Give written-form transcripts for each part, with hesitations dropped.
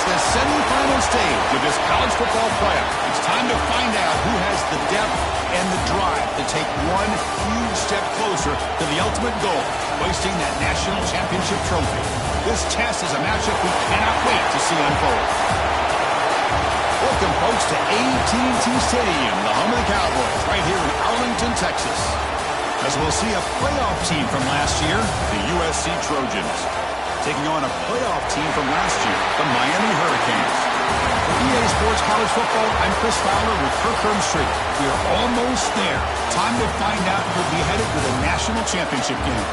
the semifinal stage of this college football playoff. It's time to find out who has the depth and the drive to take one huge step closer to the ultimate goal, hoisting that national championship trophy. This test is a matchup we cannot wait to see unfold. Welcome, folks, to AT&T Stadium, the home of the Cowboys, right here in Arlington, Texas. As we'll see a playoff team from last year, the USC Trojans, taking on a playoff team from last year, the Miami Hurricanes. For EA Sports College Football, I'm Chris Fowler with Kirk Herbstreit. We are almost there. Time to find out who'll be headed to the national championship game.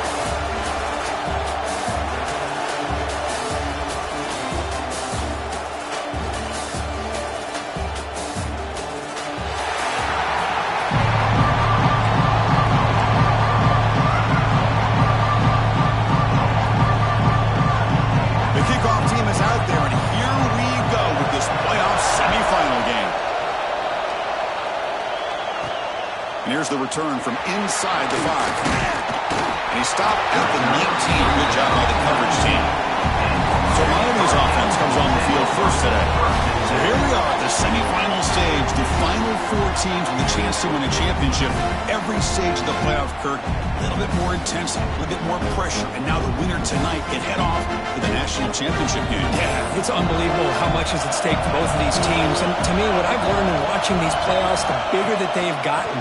Here's the return from inside the 5. And he stopped at the 19. Good job by the coverage team. So Miami's offense comes on the field first today. So here we are, the semifinal stage, the final 4 teams with a chance to win a championship. Every stage of the playoff, Kirk, a little bit more intense, a little bit more pressure. And now the winner tonight can head off to the national championship game. Yeah, it's unbelievable how much is at stake for both of these teams. And to me, what I've learned in watching these playoffs, the bigger that they've gotten,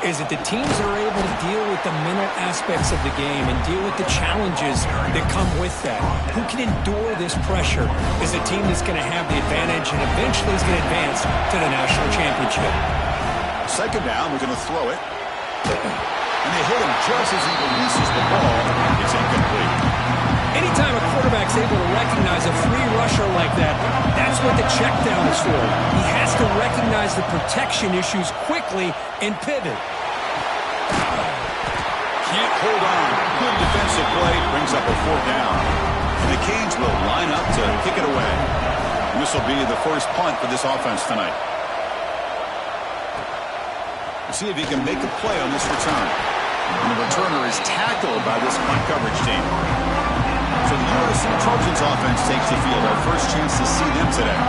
is that the teams are able to deal with the mental aspects of the game and deal with the challenges that come with that. Who can endure this pressure is a team that's going to have the advantage and eventually is going to advance to the national championship. Second down, we're going to throw it. And they hit him just as he releases the ball. It's incomplete. Anytime a quarterback's able to recognize a free rusher like that, that's what the check down is for. He has to recognize the protection issues quickly and pivot. Can't hold on. Good defensive play. Brings up a 4th down. And the Canes will line up to kick it away. And this will be the first punt for this offense tonight. We'll see if he can make a play on this return. And the returner is tackled by this punt coverage team. So the USC Trojans offense takes the field. Our first chance to see them today.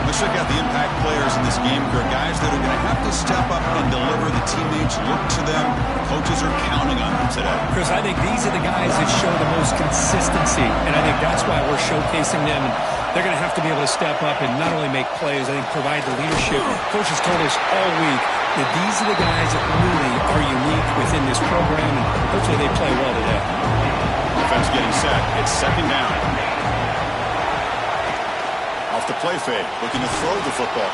Let's check out the impact players in this game. They're guys that are going to have to step up and deliver. The teammates look to them. Coaches are counting on them today. Chris, I think these are the guys that show the most consistency, and I think that's why we're showcasing them. And they're going to have to be able to step up and not only make plays, I think provide the leadership. Coaches told us all week that these are the guys that really are unique within this program, and hopefully they play well today. Defense getting set. It's second down. Off the play fake, looking to throw the football.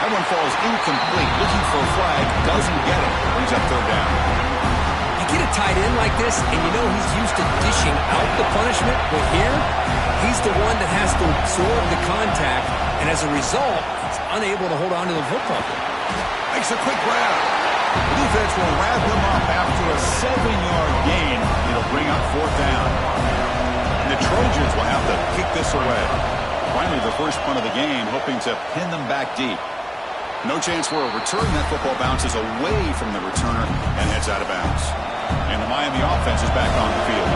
That one falls incomplete. Looking for a flag, doesn't get it. Brings up 3rd down. You get a tight end like this, and you know he's used to dishing out the punishment, but here, he's the one that has to absorb the contact, and as a result, he's unable to hold on to the football. Makes a quick grab. The defense will wrap him up after a 7-yard gain. It'll bring up 4th down. And the Trojans will have to kick this away. Finally, the first punt of the game, hoping to pin them back deep. No chance for a return. That football bounces away from the returner and heads out of bounds. And the Miami offense is back on the field.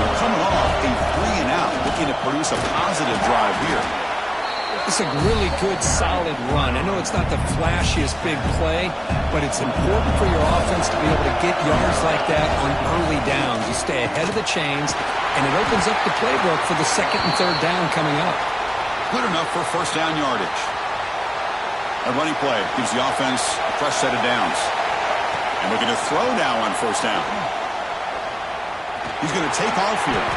They're coming off a 3-and-out, looking to produce a positive drive here. It's a really good, solid run. I know it's not the flashiest big play, but it's important for your offense to be able to get yards like that on early downs. You stay ahead of the chains, and it opens up the playbook for the 2nd and 3rd down coming up. Good enough for 1st down yardage. A running play gives the offense a fresh set of downs. And looking to throw now on 1st down. He's going to take off here.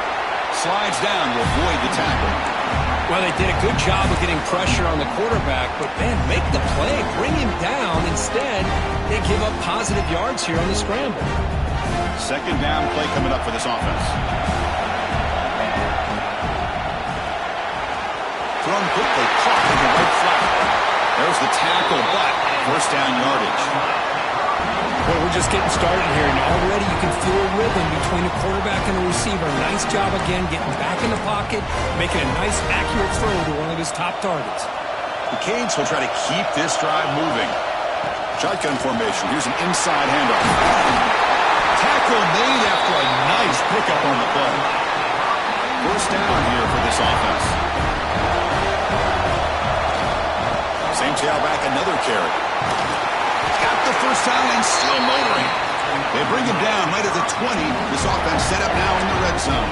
Slides down to avoid the tackle. Well, they did a good job of getting pressure on the quarterback, but, man, make the play, bring him down. Instead, they give up positive yards here on the scramble. 2nd down play coming up for this offense. Thrown quickly, caught in the right flat. There's the tackle, but 1st down yardage. Well, we're just getting started here, and already you can feel a rhythm between a quarterback and a receiver. Nice job again getting back in the pocket, making a nice, accurate throw to one of his top targets. The Canes will try to keep this drive moving. Shotgun formation. Here's an inside handoff. Tackle made after a nice pickup on the play. 1st down here for this offense. tail back another carry. Got the first down and still motoring. They bring him down right at the 20. This offense set up now in the red zone.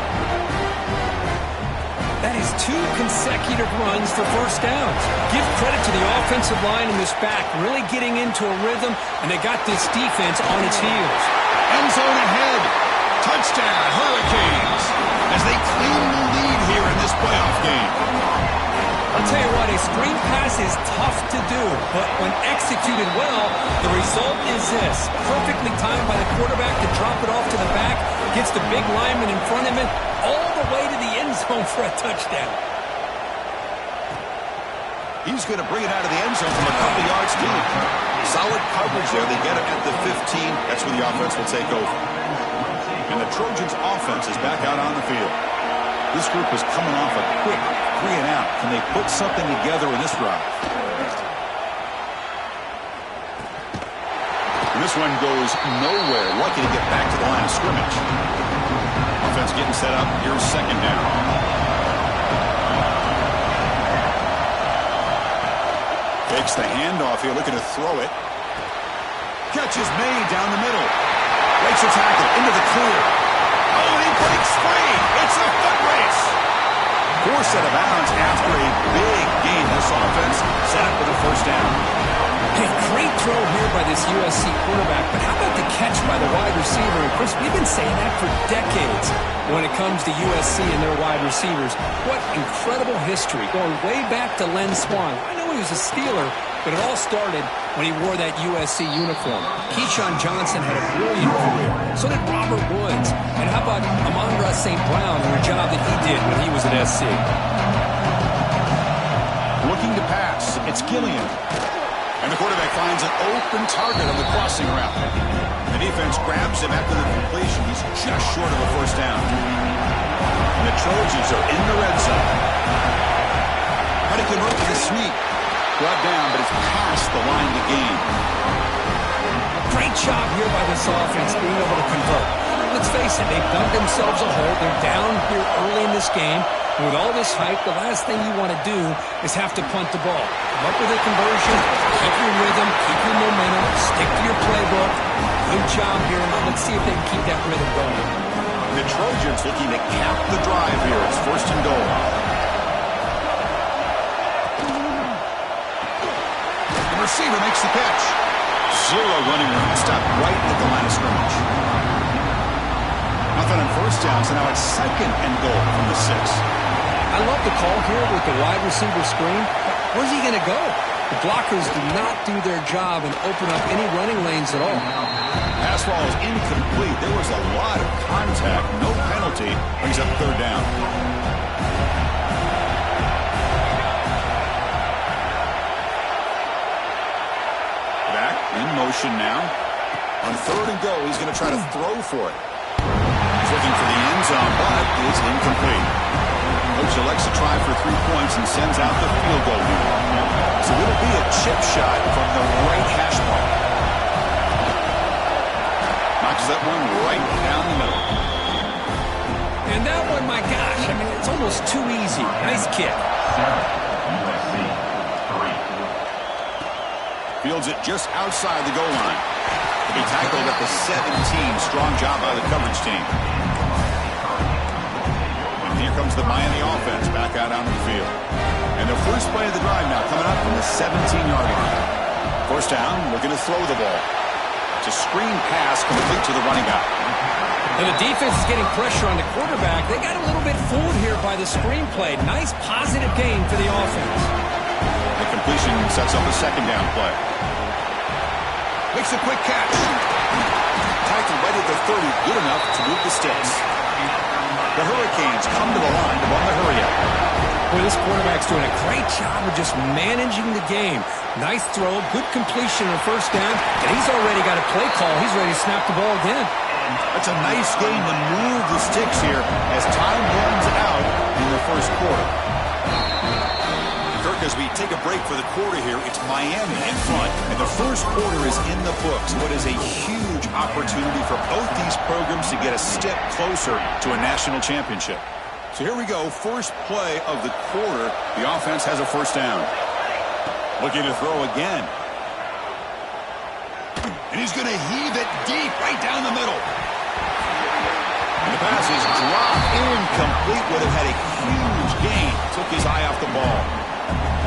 That is 2 consecutive runs for first downs. Give credit to the offensive line in this back, really getting into a rhythm, and they got this defense on its heels. End zone ahead. Touchdown, Hurricanes, as they claim the lead here in this playoff game. I'll tell you what, a screen pass is tough to do, but when executed well, the result is this. Perfectly timed by the quarterback to drop it off to the back, gets the big lineman in front of him, all the way to the end zone for a touchdown. He's going to bring it out of the end zone from a couple yards deep. Solid coverage there. They get it at the 15. That's where the offense will take over. And the Trojans' offense is back out on the field. This group is coming off a quick 3-and-out. Can they put something together in this drive? And this one goes nowhere. Lucky to get back to the line of scrimmage. Offense getting set up. Here's second down. Takes the handoff here, looking to throw it. Catch is made down the middle. Breaks a tackle into the clear. Oh, and he breaks free. It's a foot race. 4 set of bounds after a big gain. This offense set up for the first down. Hey, great throw here by this USC quarterback, but how about the catch by the wide receiver? And Chris, we've been saying that for decades when it comes to USC and their wide receivers. What incredible history, going way back to Len Swan. I know he was a Steeler, but it all started when he wore that USC uniform. Keyshawn Johnson had a brilliant career. So did Robert Woods. And how about Amon-Ra St. Brown and the job that he did when he was at SC? Looking to pass. It's Gilliam. And the quarterback finds an open target on the crossing route. The defense grabs him after the completion. He's just short of a first down. And the Trojans are in the red zone. Hudson Rook with a sweep. Brought down, but it's past the line to gain. Great job here by this offense being able to convert. Let's face it, they've dug themselves a hole. They're down here early in this game. And with all this hype, the last thing you want to do is have to punt the ball. Come up with a conversion, keep your rhythm, keep your momentum, stick to your playbook. Good job here. Now let's see if they can keep that rhythm going. The Trojans looking to cap the drive here. It's first and goal. The receiver makes the catch. 0 running room. Stop right at the line of scrimmage. Nothing on first down, so now it's second and goal from the 6. I love the call here with the wide receiver screen. Where's he going to go? The blockers do not do their job and open up any running lanes at all. Pass ball is incomplete. There was a lot of contact. No penalty. Brings up third down. Back in motion now. On third and goal, he's going to try to throw for it. He's looking for the end zone, but is incomplete. Coach elects to try for 3 points and sends out the field goal unit. So it'll be a chip shot from the right hash mark. Knocks that one right down the middle. And that one, my gosh, I mean, it's almost too easy. Nice kick. Fields it just outside the goal line. He tackled at the 17. Strong job by the coverage team. Here comes the Miami offense back out onto the field. And the first play of the drive now coming up from the 17-yard line. First down, looking to throw the ball. It's a screen pass complete to the running back. And the defense is getting pressure on the quarterback. They got a little bit fooled here by the screen play. Nice positive gain for the offense. The completion sets up a second down play. Makes a quick catch. Tackled right at the 30, good enough to move the sticks. The Hurricanes come to the line to run the hurry-up. Boy, this quarterback's doing a great job of just managing the game. Nice throw, good completion on first down, and he's already got a play call. He's ready to snap the ball again. That's a nice game to move the sticks here as time runs out in the first quarter. Kirk, as we take a break for the quarter here, it's Miami in front, and the first quarter is in the books. What is a huge opportunity for both these programs to get a step closer to a national championship. So here we go, first play of the quarter. The offense has a first down. Looking to throw again. And he's going to heave it deep right down the middle. And the pass is dropped incomplete. Would have had a huge gain. Took his eye off the ball.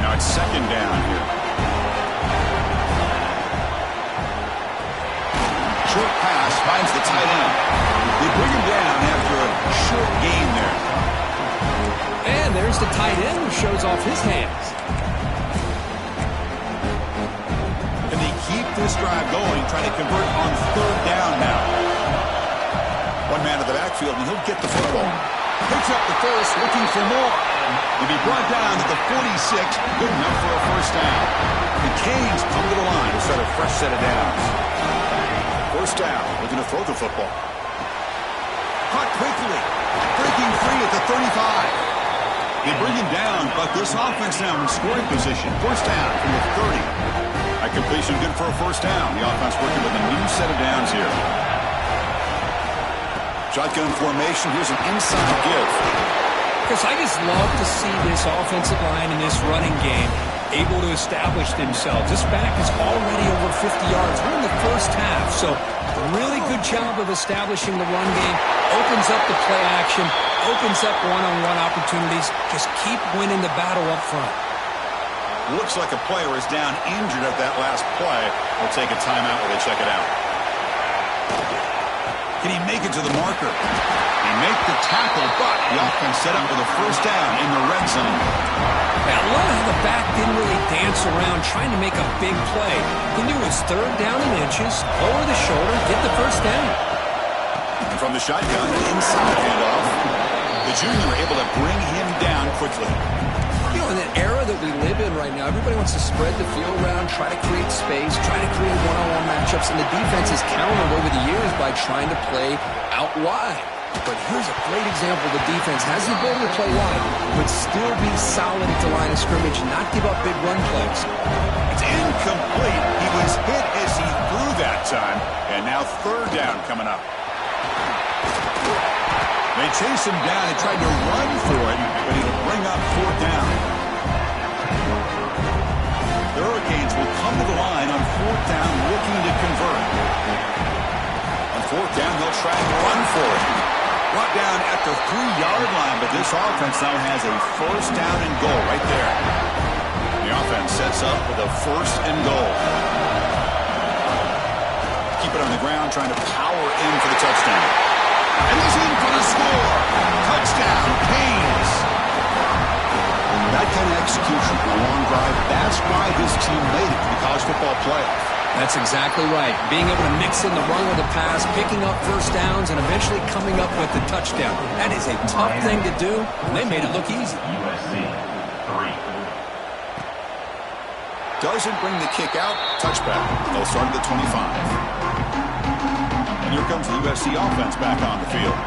Now it's second down here. Short pass finds the tight end. They bring him down after a short gain there. And there's the tight end who shows off his hands. And they keep this drive going, trying to convert on third down now. One man to the backfield, and he'll get the football. Picks up the first, looking for more. He'll be brought down to the 46, good enough for a first down. The Canes come to the line to start a fresh set of downs. First down, looking to throw the football. Caught quickly, breaking free at the 35. They bring him down, but this offense now in scoring position. First down from the 30. That completion good for a first down. The offense working with a new set of downs here. Shotgun formation. Here's an inside give. Chris, I just love to see this offensive line in this running game able to establish themselves. This back is already over 50 yards. We're in the first half, so really good job of establishing the run game. Opens up the play action, opens up one-on-one opportunities. Just keep winning the battle up front. Looks like a player is down injured at that last play. We'll take a timeout while they check it out. Can he make it to the marker? He make the tackle, but the offense set up with a first down in the red zone. I love how the back didn't really dance around trying to make a big play. He knew it was third down in inches, lower the shoulder, get the first down. And from the shotgun, an inside handoff. The junior able to bring him down quickly. You know, in the era that we live in right now, everybody wants to spread the field around, try to create space, try to create one-on-one matchups, and the defense has countered over the years by trying to play out wide. But here's a great example. The defense has the ability to play wide, but still be solid at the line of scrimmage and not give up big run plays. It's incomplete. He was hit as he threw that time, and now third down coming up. They chase him down. They tried to run for it, but it'll bring up fourth down. The Hurricanes will come to the line on fourth down, looking to convert. On fourth down, they'll try and run for it. Brought down at the 3-yard line, but this offense now has a first down and goal right there. The offense sets up with a first and goal. Keep it on the ground, trying to power in for the touchdown. And he's in for the score. Touchdown, Canes. That kind of execution on a long drive, that's why this team made it to the college football playoff. That's exactly right. Being able to mix in the run with the pass, picking up first downs, and eventually coming up with the touchdown. That is a tough thing to do, and they made it look easy. Doesn't bring the kick out. Touchback. They'll start at the 25. And here comes the USC offense back on the field.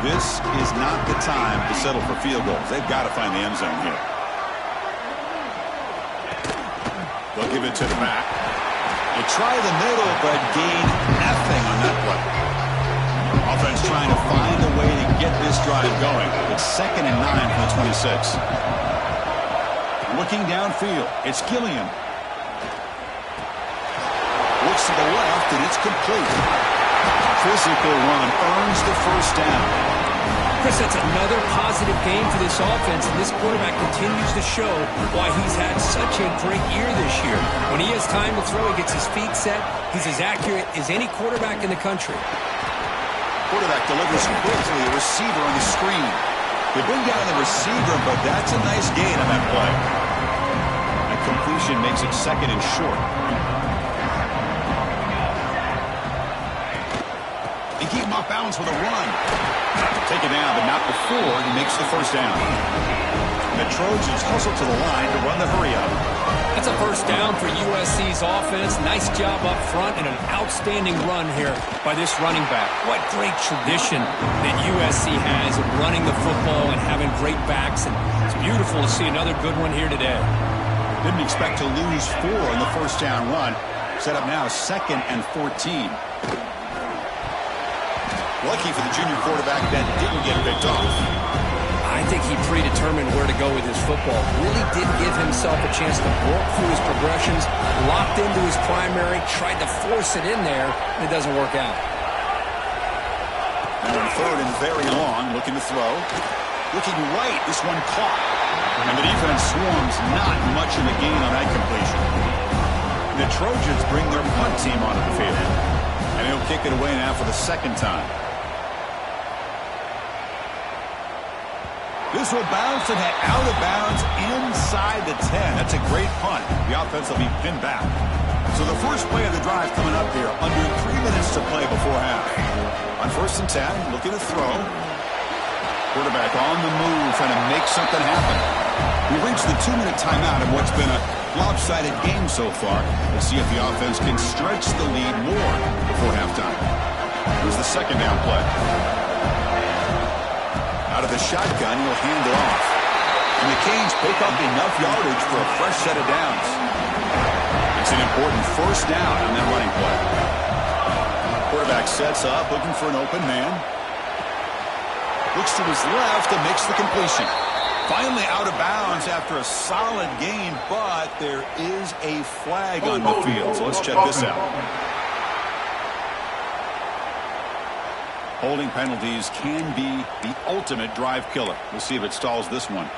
This is not the time to settle for field goals. They've got to find the end zone here. They'll give it to the back. They try the middle, but gain nothing on that play. Offense trying to find a way to get this drive going. It's 2nd and 9 from the 26. Looking downfield, it's Gilliam. Looks to the left, and it's complete. Physical run earns the first down. Chris, that's another positive game for this offense, and this quarterback continues to show why he's had such a great year this year. When he has time to throw, he gets his feet set. He's as accurate as any quarterback in the country. Quarterback delivers quickly, a receiver on the screen. They bring down the receiver, but that's a nice gain on that play. That completion makes it 2nd and short. They keep him off balance with a run. Take it down, but not before he makes the first down. The Trojans hustle to the line to run the hurry-up. That's a first down for USC's offense. Nice job up front and an outstanding run here by this running back. What great tradition that USC has of running the football and having great backs. And it's beautiful to see another good one here today. Didn't expect to lose 4 on the first down run. Set up now 2nd and 14. Lucky for the junior quarterback that didn't get picked off. I think he predetermined where to go with his football. Really did give himself a chance to work through his progressions, locked into his primary, tried to force it in there, and it doesn't work out. Now on third and very long, looking to throw. Looking right, this one caught. And the defense swarms, not much of a gain on that completion. The Trojans bring their punt team onto the field. And he'll kick it away now for the second time. This will bounce and head out of bounds inside the 10. That's a great punt. The offense will be pinned back. So the first play of the drive coming up here, under 3 minutes to play before half. On first and 10, looking to throw. Quarterback on the move, trying to make something happen. We reached the 2-minute timeout of what's been a lopsided game so far. We'll see if the offense can stretch the lead more before halftime. Here's the second down play. Out of the shotgun, he'll hand it off. And the Canes pick up enough yardage for a fresh set of downs. It's an important first down on that running play. Quarterback sets up, looking for an open man. Looks to his left and makes the completion. Finally out of bounds after a solid game, but there is a flag on the field. So let's check this out. Holding penalties can be the ultimate drive killer. We'll see if it stalls this one.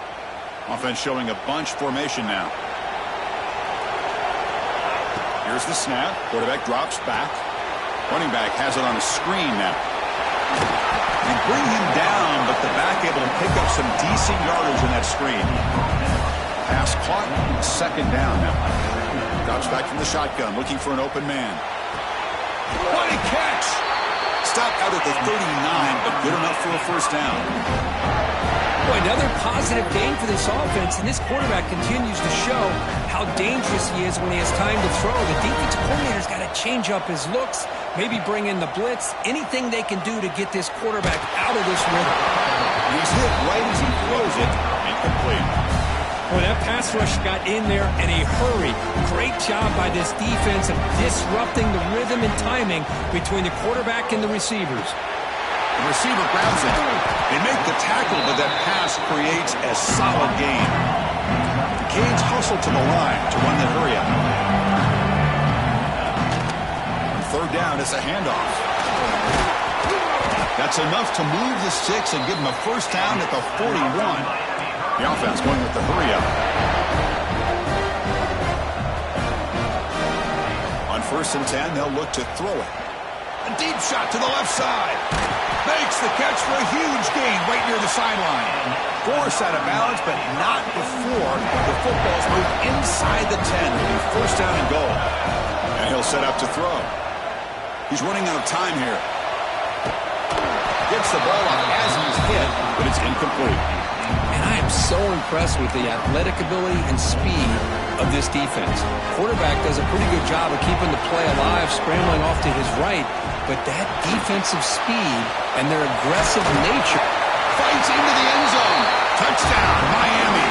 Offense showing a bunch formation now. Here's the snap. Quarterback drops back. Running back has it on a screen now. They bring him down, but the back able to pick up some decent yardage in that screen. Pass caught, second down now. Drops back from the shotgun, looking for an open man. What a catch! Stopped out at the 39, but good enough for a first down. Boy, another positive game for this offense, and this quarterback continues to show how dangerous he is when he has time to throw. The defensive coordinator's got to change up his looks, maybe bring in the blitz, anything they can do to get this quarterback out of this rhythm. He's hit right as he throws it, incomplete. Boy, that pass rush got in there in a hurry. Great job by this defense of disrupting the rhythm and timing between the quarterback and the receivers. The receiver grabs it. They make the tackle, but that pass creates a solid gain. The Canes hustle to the line to run the hurry up. On third down, it's a handoff. That's enough to move the sticks and give them a first down at the 41. The offense going with the hurry up. On first and 10, they'll look to throw it. A deep shot to the left side. Makes the catch for a huge gain right near the sideline. Forced out of balance, but not before the football's moved inside the 10. It'll be first down and goal. And he'll set up to throw. He's running out of time here. Gets the ball up as he's hit, but it's incomplete. And I am so impressed with the athletic ability and speed of this defense. Quarterback does a pretty good job of keeping the play alive, scrambling off to his right. But that defensive speed and their aggressive nature. Fights into the end zone. Touchdown, Miami.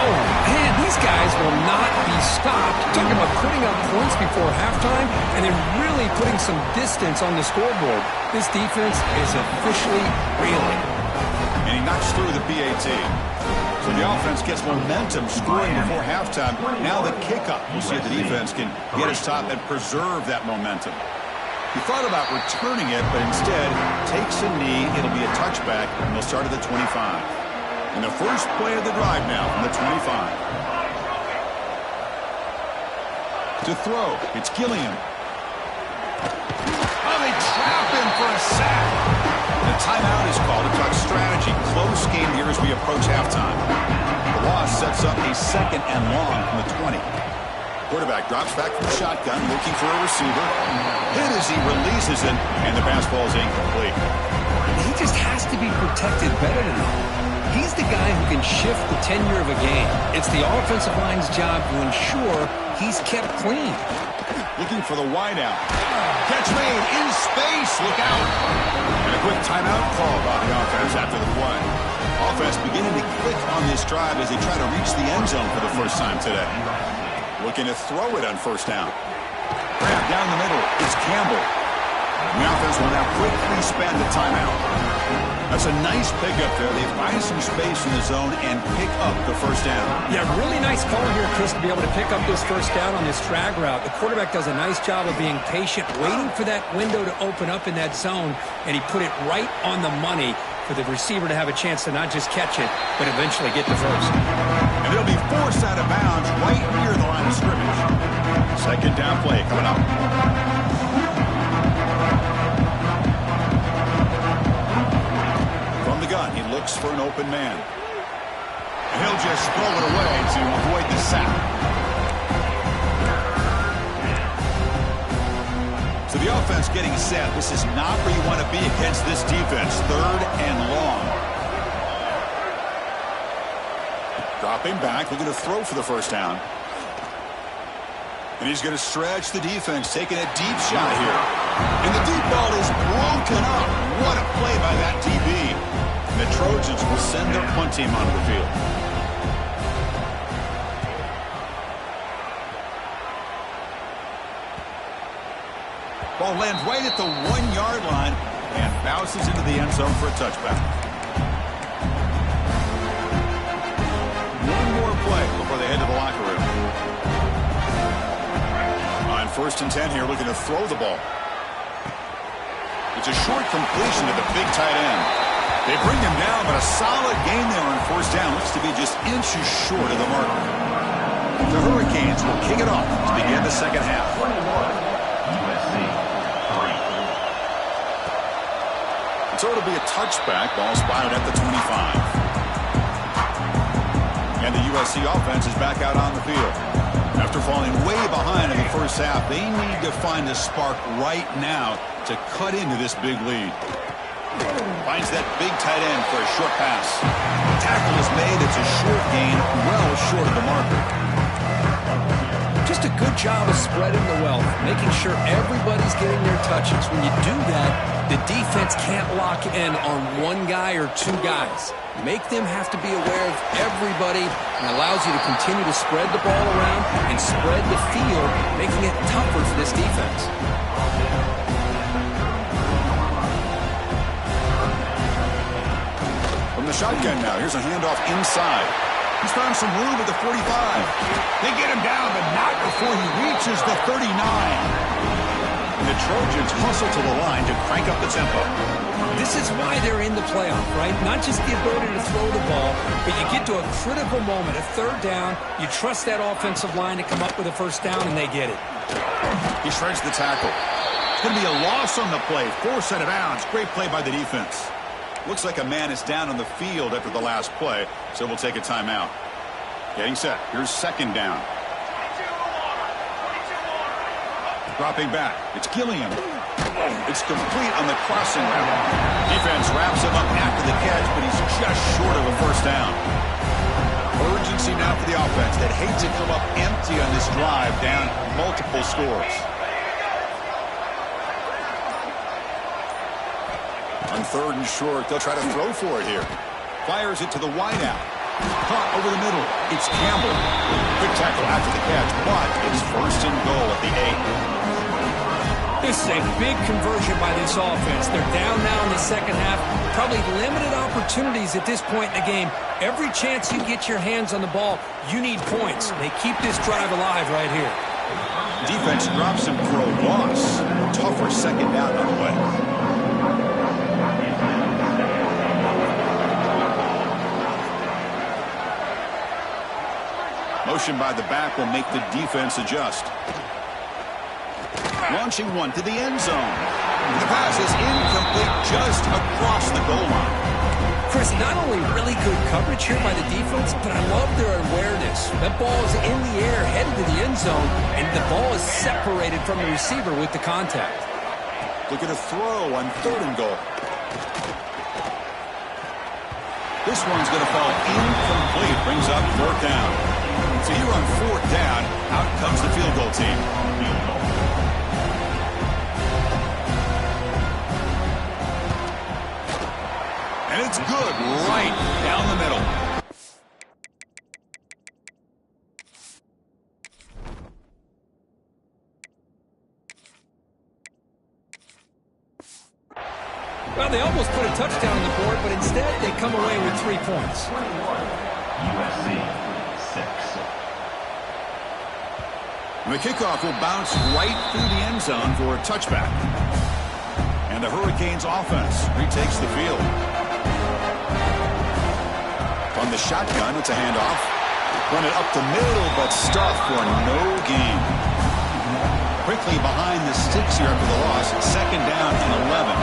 Oh, man, these guys will not be stopped. Talking about putting up points before halftime and then really putting some distance on the scoreboard. This defense is officially reeling. And he knocks through the PAT. So the offense gets momentum scoring before halftime. Now the kickoff. We'll see if the defense can get his top and preserve that momentum. He thought about returning it, but instead takes a knee. It'll be a touchback, and they'll start at the 25. And the first play of the drive now from the 25. To throw, it's Gilliam. Oh, they trap him for a sack. The timeout is called to talk strategy. Close game here as we approach halftime. The loss sets up a second and long from the 20. Quarterback drops back from the shotgun, looking for a receiver. Hit as he releases it, and the pass ball is incomplete. He just has to be protected better than that. He's the guy who can shift the tenure of a game. It's the offensive line's job to ensure he's kept clean. Looking for the wideout. Catch made in space. Look out. And a quick timeout call by the offense after the play. Offense beginning to click on this drive as they try to reach the end zone for the first time today. Looking to throw it on first down. Grab down the middle. It's Campbell. The offense will now quickly spend the timeout. That's a nice pickup there. They find some space in the zone and pick up the first down. Yeah, really nice call here, Chris, to be able to pick up this first down on this drag route. The quarterback does a nice job of being patient, waiting for that window to open up in that zone, and he put it right on the money for the receiver to have a chance to not just catch it, but eventually get the first. And they'll be forced out of bounds right near the line of scrimmage. Second down play coming up. From the gun, he looks for an open man. And he'll just throw it away to avoid the sack. So the offense getting set. This is not where you want to be against this defense. Third and long. Dropping back, looking to throw for the first down. And he's going to stretch the defense, taking a deep shot here. And the deep ball is broken up. What a play by that DB. And the Trojans will send their punt team onto the field. Ball lands right at the 1-yard line and bounces into the end zone for a touchback. One more play before they head to the locker room. On 1st and 10 here, looking to throw the ball. It's a short completion to the big tight end. They bring him down, but a solid gain there on 1st down. Looks to be just inches short of the mark. The Hurricanes will kick it off to begin the second half. So it'll be a touchback. Ball spotted at the 25. And the USC offense is back out on the field. After falling way behind in the first half, they need to find a spark right now to cut into this big lead. Finds that big tight end for a short pass. The tackle is made. It's a short gain, well short of the marker. Just a good job of spreading the wealth, making sure everybody's getting their touches. When you do that, the defense can't lock in on one guy or two guys. Make them have to be aware of everybody, and allows you to continue to spread the ball around and spread the field, making it tougher for this defense. From the shotgun now, here's a handoff inside. He's found some room at the 45. They get him down, but not before he reaches the 39. And the Trojans hustle to the line to crank up the tempo. This is why they're in the playoff, right? Not just the ability to throw the ball, but you get to a critical moment, a 3rd down. You trust that offensive line to come up with a first down, and they get it. He shreds the tackle. It's going to be a loss on the play. Forced out of bounds. Great play by the defense. Looks like a man is down on the field after the last play, so we'll take a timeout. Getting set. Here's 2nd down. Dropping back. It's Gilliam. It's complete on the crossing route. Defense wraps him up after the catch, but he's just short of a first down. Urgency now for the offense that hates to come up empty on this drive, down multiple scores. On 3rd and short, they'll try to throw for it here. Fires it to the wideout. Caught over the middle. It's Campbell. Quick tackle after the catch, but it's 1st and goal at the 8. This is a big conversion by this offense. They're down now in the second half. Probably limited opportunities at this point in the game. Every chance you get your hands on the ball, you need points. They keep this drive alive right here. Defense drops him for a loss. Tougher second down on the way. Motion by the back will make the defense adjust. Launching one to the end zone. The pass is incomplete just across the goal line. Chris, not only really good coverage here by the defense, but I love their awareness. That ball is in the air, headed to the end zone, and the ball is separated from the receiver with the contact. Looking to throw on 3rd and goal. This one's going to fall incomplete. Brings up 4th down. So here on 4th down, out comes the field goal team. And it's good right down the middle. Well, they almost put a touchdown on the board, but instead they come away with 3 points. USC 6. The kickoff will bounce right through the end zone for a touchback. And the Hurricanes offense retakes the field. From the shotgun, it's a handoff. Run it up the middle, but stuffed for no gain. Quickly behind the sticks here after the loss. 2nd down and 11.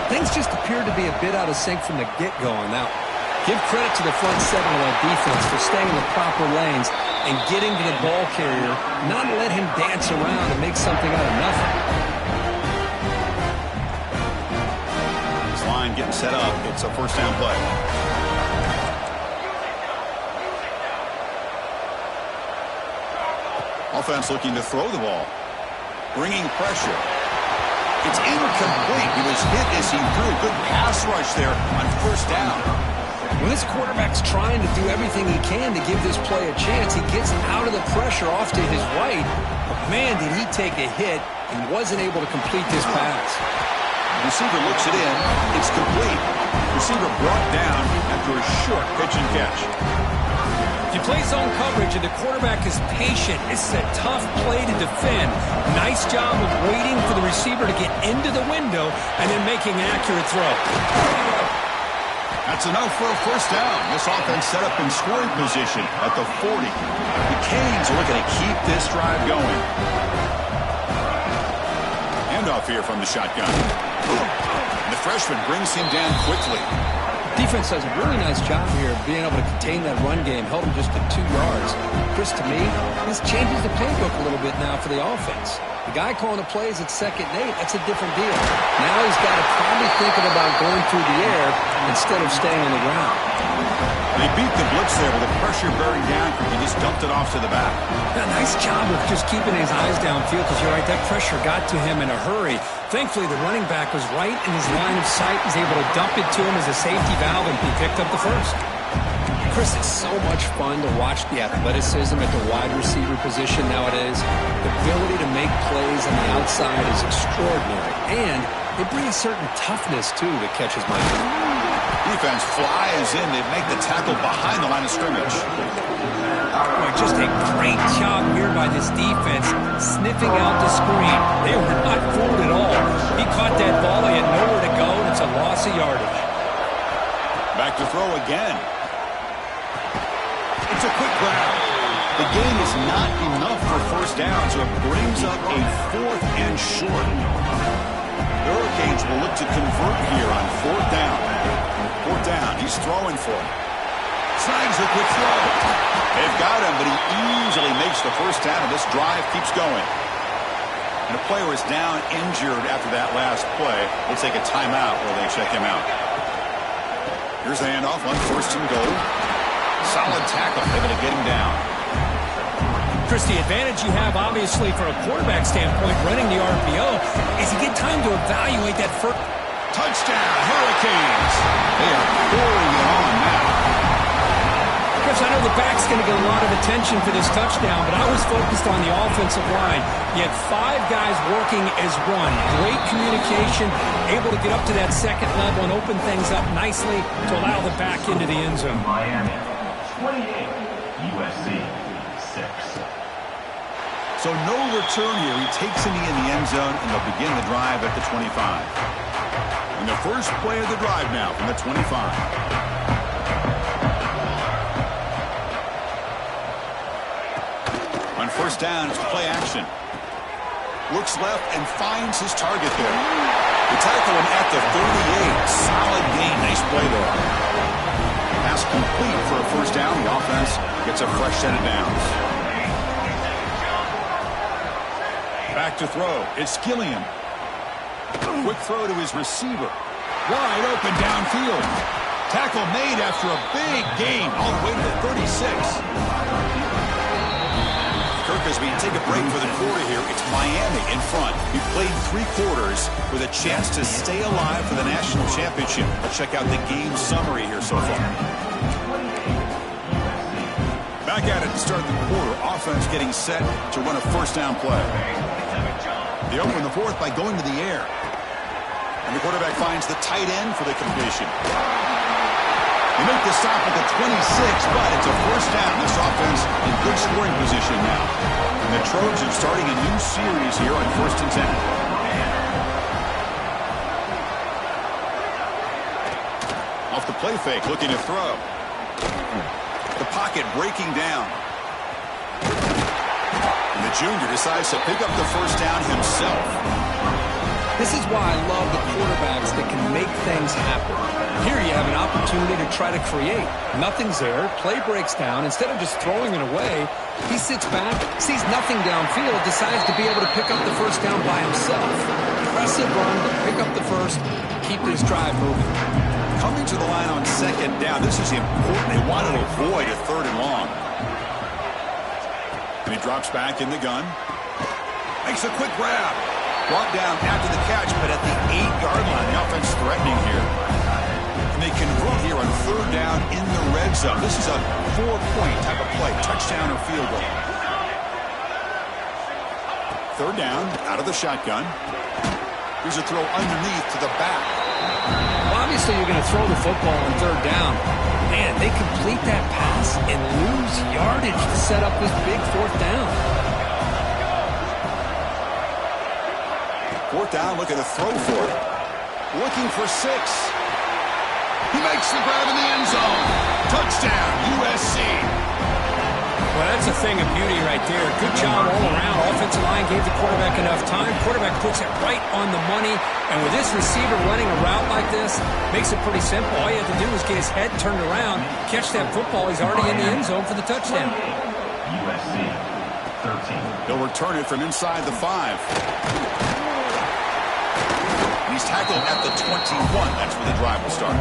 Things just appeared to be a bit out of sync from the get-go on that one. Give credit to the front 7 of that defense for staying in the proper lanes and getting to the ball carrier, not let him dance around and make something out of nothing. This line getting set up. It's a 1st down play. Offense looking to throw the ball. Bringing pressure. It's incomplete. He was hit as he threw a good pass rush there on 1st down. When this quarterback's trying to do everything he can to give this play a chance, he gets out of the pressure off to his right. But man, did he take a hit and wasn't able to complete this pass. Receiver looks it in. It's complete. Receiver brought down after a short pitch and catch. If you play zone coverage and the quarterback is patient, this is a tough play to defend. Nice job of waiting for the receiver to get into the window and then making an accurate throw. That's enough for a 1st down. This offense set up in scoring position at the 40. The Canes are looking to keep this drive going. Handoff here from the shotgun. And the freshman brings him down quickly. Defense does a really nice job here of being able to contain that run game. Held him just to 2 yards. Chris, to me, this changes the playbook a little bit now for the offense. The guy calling the plays at 2nd and 8, that's a different deal. Now he's got to probably thinking about going through the air instead of staying on the ground. They beat the blitz there with the pressure bearing down. He just dumped it off to the back. Yeah, nice job of just keeping his eyes downfield because you're right, that pressure got to him in a hurry. Thankfully, the running back was right in his line of sight. He was able to dump it to him as a safety valve, and he picked up the 1st. Chris, it's so much fun to watch the athleticism at the wide receiver position nowadays. The ability to make plays on the outside is extraordinary, and they bring a certain toughness, too, that catches my eye. Defense flies in. They make the tackle behind the line of scrimmage. Boy, just a great job here by this defense, sniffing out the screen. They were not fooled at all. He caught that ball. He had nowhere to go, and it's a loss of yardage. Back to throw again. It's a quick grab. The gain is not enough for 1st down, so it brings up a 4th and short. The Hurricanes will look to convert here on 4th down. 4th down, he's throwing for it. Snags a quick throw. They've got him, but he easily makes the 1st down, and this drive keeps going. And a player is down injured after that last play. We'll take a timeout while they check him out. Here's the handoff on 1st and goal. Solid tackle, able to get him down. Chris, the advantage you have, obviously, from a quarterback standpoint, running the RPO, is you get time to evaluate that first. Touchdown, Hurricanes. They are pouring it on now. Chris, I know the back's going to get a lot of attention for this touchdown, but I was focused on the offensive line. You had 5 guys working as one. Great communication, able to get up to that 2nd level and open things up nicely to allow the back into the end zone. Miami 28, USC 6. So no return here. He takes a knee in the end zone, and they'll begin the drive at the 25. And the first play of the drive now from the 25. On 1st down, it's play action. Looks left and finds his target there. They tackle him at the 38. Solid gain. Nice play there. Pass complete for a 1st down. The offense gets a fresh set of downs. Back to throw. It's Gilliam. Quick throw to his receiver. Wide open downfield. Tackle made after a big gain all the way to the 36. Kirk, as we take a break for the quarter here, it's Miami in front. We played 3 quarters with a chance to stay alive for the national championship. Let's check out the game summary here so far. Back at it to start the quarter. Offense getting set to run a 1st down play. They open the 4th by going to the air. And the quarterback finds the tight end for the completion. They make the stop at the 26, but it's a first down. This offense in good scoring position now. And the Trojans starting a new series here on 1st and 10. Off the play fake, looking to throw. The pocket breaking down. And the junior decides to pick up the first down himself. This is why I love the quarterbacks that can make things happen. Here you have an opportunity to try to create. Nothing's there. Play breaks down. Instead of just throwing it away, he sits back, sees nothing downfield, decides to be able to pick up the first down by himself. Impressive run, but pick up the first, keep this drive moving. Coming to the line on 2nd down, this is important. They want to avoid a 3rd and long. And he drops back in the gun. Makes a quick grab. Brought down after the catch, but at the 8-yard line. The offense threatening here. And they convert here on 3rd down in the red zone. This is a 4-point type of play. Touchdown or field goal. 3rd down, out of the shotgun. Here's a throw underneath to the back. Well, obviously, you're going to throw the football on 3rd down. Man, they complete that pass and lose yardage to set up this big 4th down. 4th down, looking to throw for it. Looking for 6. He makes the grab in the end zone. Touchdown, USC. Well, that's a thing of beauty right there. Good job all around. Offensive line gave the quarterback enough time. Quarterback puts it right on the money. And with this receiver running a route like this, makes it pretty simple. All you have to do is get his head turned around, catch that football. He's already in the end zone for the touchdown. USC 13. They'll return it from inside the 5. He's tackled at the 21. That's where the drive will start.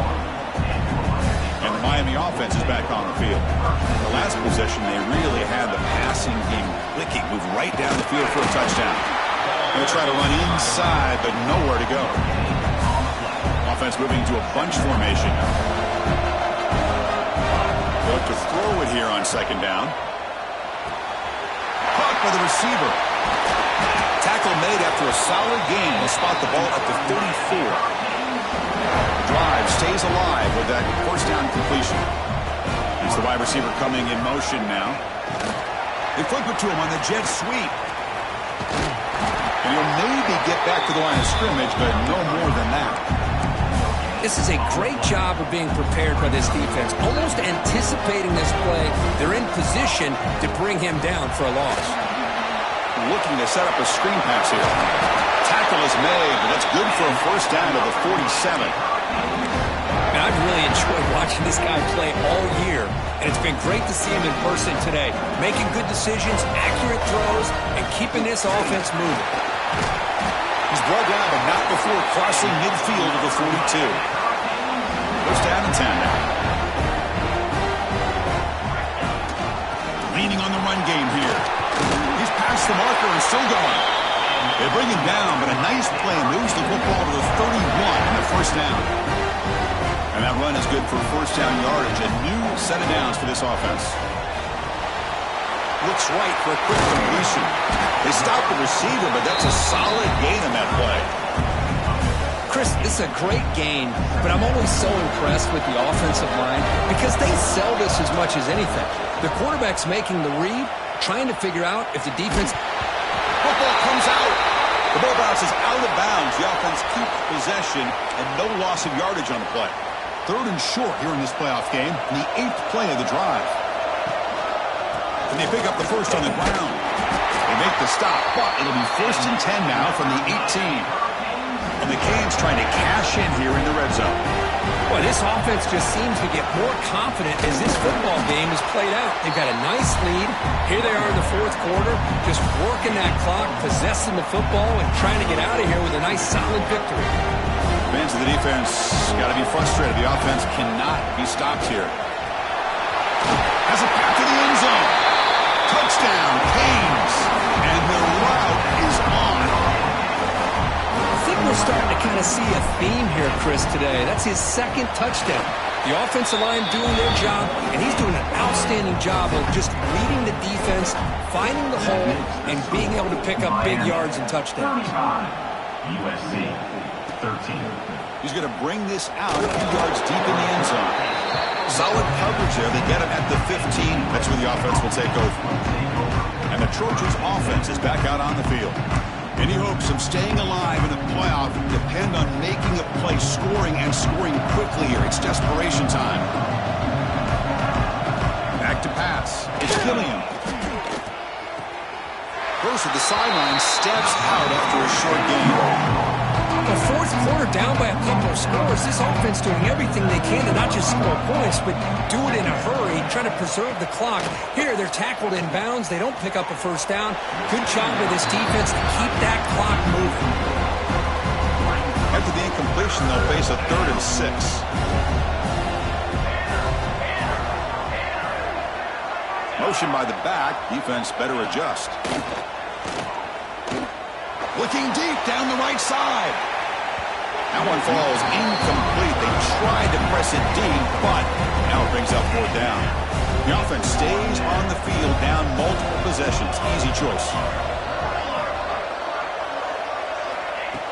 And the Miami offense is back on the field. The last possession, they really had the passing game clicking. Moved right down the field for a touchdown. Going to try to run inside, but nowhere to go. Offense moving to a bunch formation. Look to throw it here on 2nd down. Caught by the receiver. Tackle made after a solid gain. They'll spot the ball at the 34. Drive stays alive with that 1st down completion. Here's the wide receiver coming in motion now. They flip it to him on the jet sweep. And he'll maybe get back to the line of scrimmage, but no more than that. This is a great job of being prepared by this defense. Almost anticipating this play, they're in position to bring him down for a loss. Looking to set up a screen pass here. Tackle is made, but that's good for a 1st down to the 47. And I've really enjoyed watching this guy play all year, and it's been great to see him in person today, making good decisions, accurate throws, and keeping this offense moving. He's brought down, but not before crossing midfield of the 42. 1st down and 10 now. Leaning on the run game here. He's past the marker and still going. They bring him down, but a nice play moves the football to the 31 and the 1st down. And that run is good for 1st down yardage. A new set of downs for this offense. Looks right for a quick completion. They stop the receiver, but that's a solid gain on that play. Chris, this is a great gain, but I'm always so impressed with the offensive line because they sell this as much as anything. The quarterback's making the read, trying to figure out if the defense... Football comes out. The ball bounces out of bounds. The offense keeps possession and no loss of yardage on the play. 3rd and short here in this playoff game, and the 8th play of the drive. And they pick up the first on the ground. They make the stop, but it'll be 1st and 10 now from the 18. And the Canes trying to cash in here in the red zone. Well, this offense just seems to get more confident as this football game is played out. They've got a nice lead. Here they are in the 4th quarter, just working that clock, possessing the football, and trying to get out of here with a nice, solid victory. Fans of the defense got to be frustrated. The offense cannot be stopped here. Has a path to the end zone. Touchdown, Canes. And the route is on. I think we're starting to kind of see a theme here, Chris, today. That's his 2nd touchdown. The offensive line doing their job, and he's doing an outstanding job of just leading the defense, finding the hole, and being able to pick up big yards and touchdowns. 35, USC. 13. He's going to bring this out a few yards deep in the end zone. Solid coverage there. They get him at the 15. That's where the offense will take over. And the Trojans' offense is back out on the field. Any hopes of staying alive in the playoff depend on making a play, scoring, and scoring quickly here. It's desperation time. Back to pass. It's Gilliam. Goes to the sideline, steps out after a short gain. The fourth quarter down by a couple of scores. This offense doing everything they can to not just score points, but do it in a hurry, trying to preserve the clock. Here, they're tackled in bounds. They don't pick up a first down. Good job with this defense to keep that clock moving. After the incompletion, they'll face a 3rd and 6. Motion by the back. Defense better adjust. Looking deep down the right side. That one falls incomplete. They tried to press it deep, but now it brings up 4th down. The offense stays on the field down multiple possessions. Easy choice.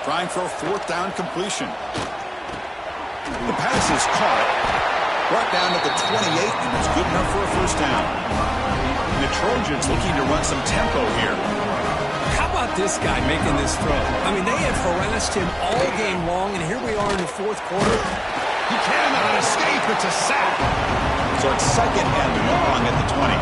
Trying for a 4th down completion. The pass is caught. Brought down at the 28, and it's good enough for a first down. And the Trojans looking to run some tempo here. How about this guy making this throw? I mean, they have harassed him all game long, and here we are in the fourth quarter. He cannot escape. It's a sack. So it's 2nd and long at the 20.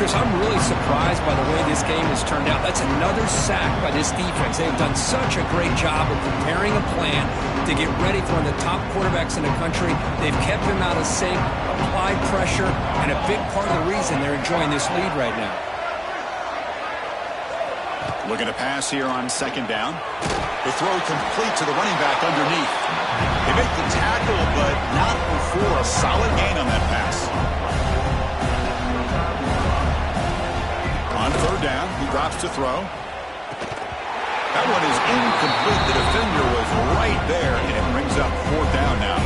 Chris, I'm really surprised by the way this game has turned out. That's another sack by this defense. They've done such a great job of preparing a plan to get ready for one of the top quarterbacks in the country. They've kept him out of sync, applied pressure, and a big part of the reason they're enjoying this lead right now. Looking to pass here on 2nd down. The throw complete to the running back underneath. They make the tackle, but not before a solid gain on that pass. On 3rd down, he drops to throw. That one is incomplete. The defender was right there, and it brings up 4th down now.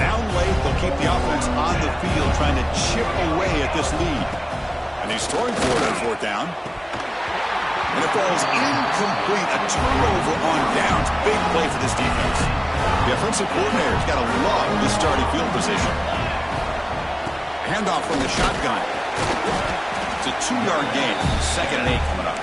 Down late, they'll keep the offense on the field, trying to chip away at this lead. And he's throwing for it on 4th down. And it falls incomplete. A turnover on downs. Big play for this defense. The offensive coordinator's got to love this starting field position. Handoff from the shotgun. It's a 2-yard gain. 2nd and 8 coming up.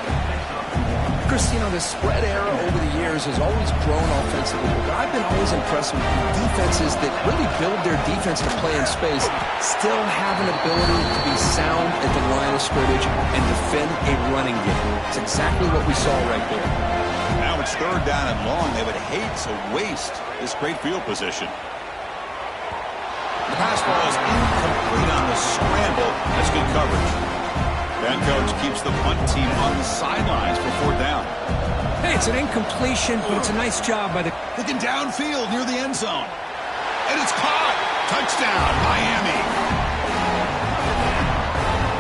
Chris, you know, the spread era over the years has always grown offensively, but I've been always impressed with defenses that really build their defense to play in space, still have an ability to be sound at the line of scrimmage and defend a running game. It's exactly what we saw right there. Now it's 3rd down and long. They would hate to waste this great field position. The pass ball is incomplete on the scramble. That's good coverage. Then coach keeps the punt team on the sidelines for 4th down. Hey, it's an incompletion, but it's a nice job by the... Looking downfield near the end zone. And it's caught. Touchdown, Miami.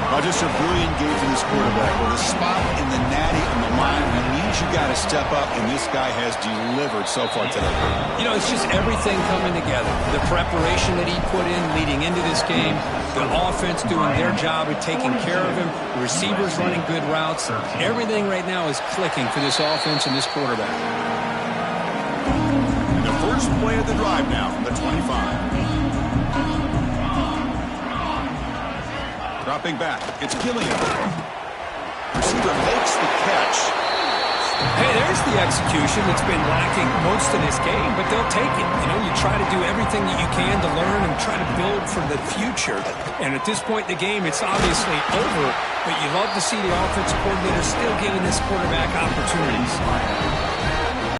Well, just a brilliant game for this quarterback. With a spot in the natty on the line, that means you got to step up, and this guy has delivered so far today. You know, it's just everything coming together. The preparation that he put in leading into this game, the offense doing their job of taking care of him, the receivers running good routes. Everything right now is clicking for this offense and this quarterback. And the first play of the drive now from the 25. Dropping back, it's Gilliam. Receiver makes the catch. Hey, there's the execution that's been lacking most of this game, but they'll take it. You know, you try to do everything that you can to learn and try to build for the future. And at this point in the game, it's obviously over, but you love to see the offensive coordinator still giving this quarterback opportunities.